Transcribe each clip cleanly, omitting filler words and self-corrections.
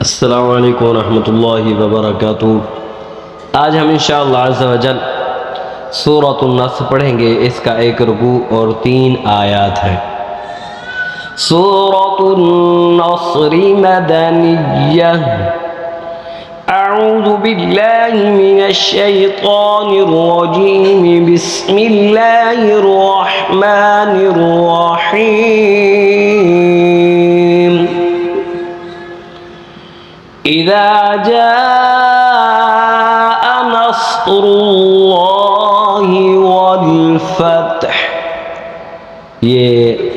अस्सलामु अलैकुम रहमतुल्लाहि व बरकातुहू। आज हम इंशाअल्लाह अज़्ज़ा व जल सूरतुन नस्र पढ़ेंगे। इसका एक रुकू और 3 आयात है। सूरतुन नस्र मदनिय्यह। अऊज़ु बिल्लाहि मिनश शैतानिर रजीम। बिस्मिल्लाहिर रहमानिर रहीम। इज़ा जाअ नस्रुल्लाहि वल फतह। ये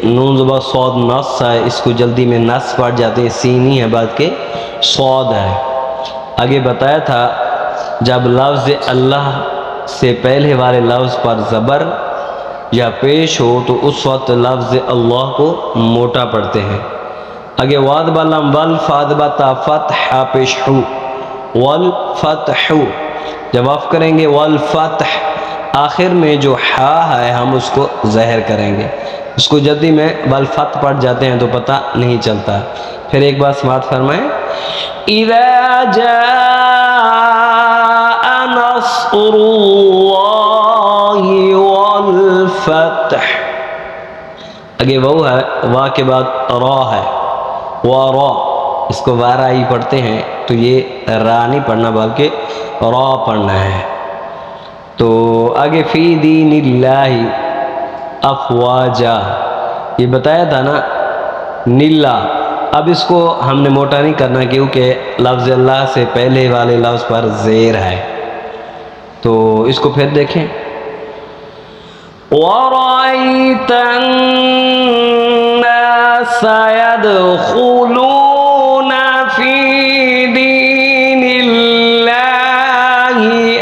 नून ज़बर सौद नस है, इसको जल्दी में नस पढ़ जाते हैं, सीनी है बाद के सौद है। आगे बताया था जब लफ्ज़ अल्लाह से पहले वाले लफ्ज़ पर ज़बर या पेश हो तो उस वक्त लफ्ज़ अल्लाह को मोटा पढ़ते हैं। आगे वाद बलम वल फादबता फतह पेश हु वल फतह। जब वक़्फ़ करेंगे वल फतह, आखिर में जो हा है हम उसको ज़हर करेंगे। उसको जल्दी में वल फत पढ़ जाते हैं तो पता नहीं चलता। फिर एक बार समात फरमाएं। इज़ा जाअ नस्रुल्लाहि वल फतह। आगे वो है, वा के बाद रा है, वारा, इसको वाराई पढ़ते हैं तो ये रा नहीं पढ़ना बल्कि रा पढ़ना है। तो आगे फ़ी दीनिल्लाहि अफ़वाजा, ये बताया था ना नीला। अब इसको हमने मोटा नहीं करना क्योंकि लफ्ज़ अल्लाह से पहले वाले लफ्ज़ पर ज़ेर है। तो इसको फिर देखें। वराइतन नास यदखुलून फी दीनिल्लाहि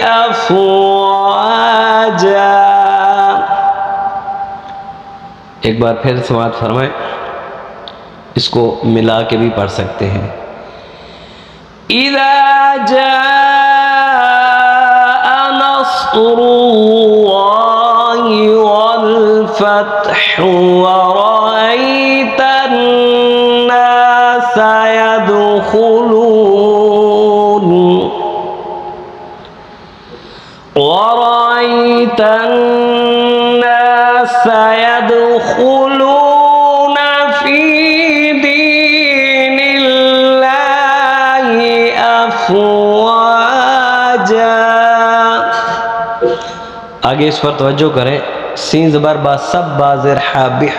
अफ़वाजा। एक बार फिर समात फरमाएं, इसको मिला के भी पढ़ सकते हैं। इज़ा जाअ नस्रुल्लाहि वल फतह वरअयतन नास यदखुलून वरअयतन नास यदखुलून फी दीनिल्लाहि अफ़वाजा। आगे इस पर तवज्जो करें। सीन ज़बर बा सब बाज़िर हाबिह,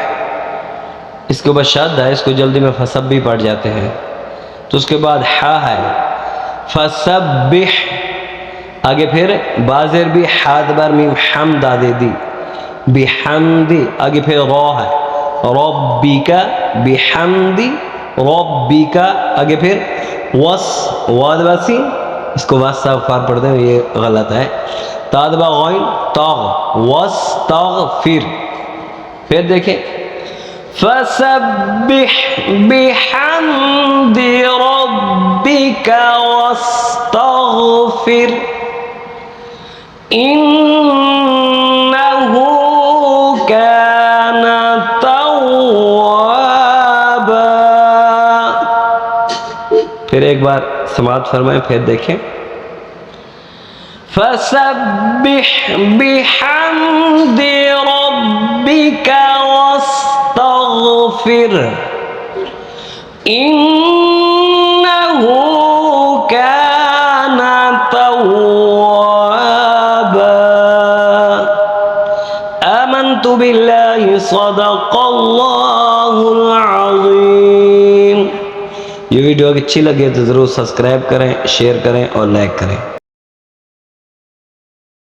इसके ऊपर शद है, इसको जल्दी में फसब भी पढ़ जाते हैं। तो उसके बाद हा है फसब्बिह। आगे फिर बाज़िर भी हादबर मीम हमदा दे दी बिहमदी। आगे फिर रा है रब्बिका बिहमदी रब्बिका। आगे फिर वस वाद वासी, इसको वसा फार पढ़ते हैं, ये गलत है। तादबा गौन ताग वस ताग फिर। फिर देखें फसब्बिह बिहम्दि रब्बिका वस्तगफिर इन्नहु कान तव्वाबा। फिर एक बार समात फरमाएं, फिर देखें। फसब्बिह बिहम्दि रब्बिका वस्तगफिर इन्नहु कान तव्वाबा। आमन्तु बिल्लाहि सदक़ल्लाहुल अज़ीम। ये वीडियो अच्छी लगे तो ज़रूर सब्सक्राइब करें, शेयर करें और लाइक करें।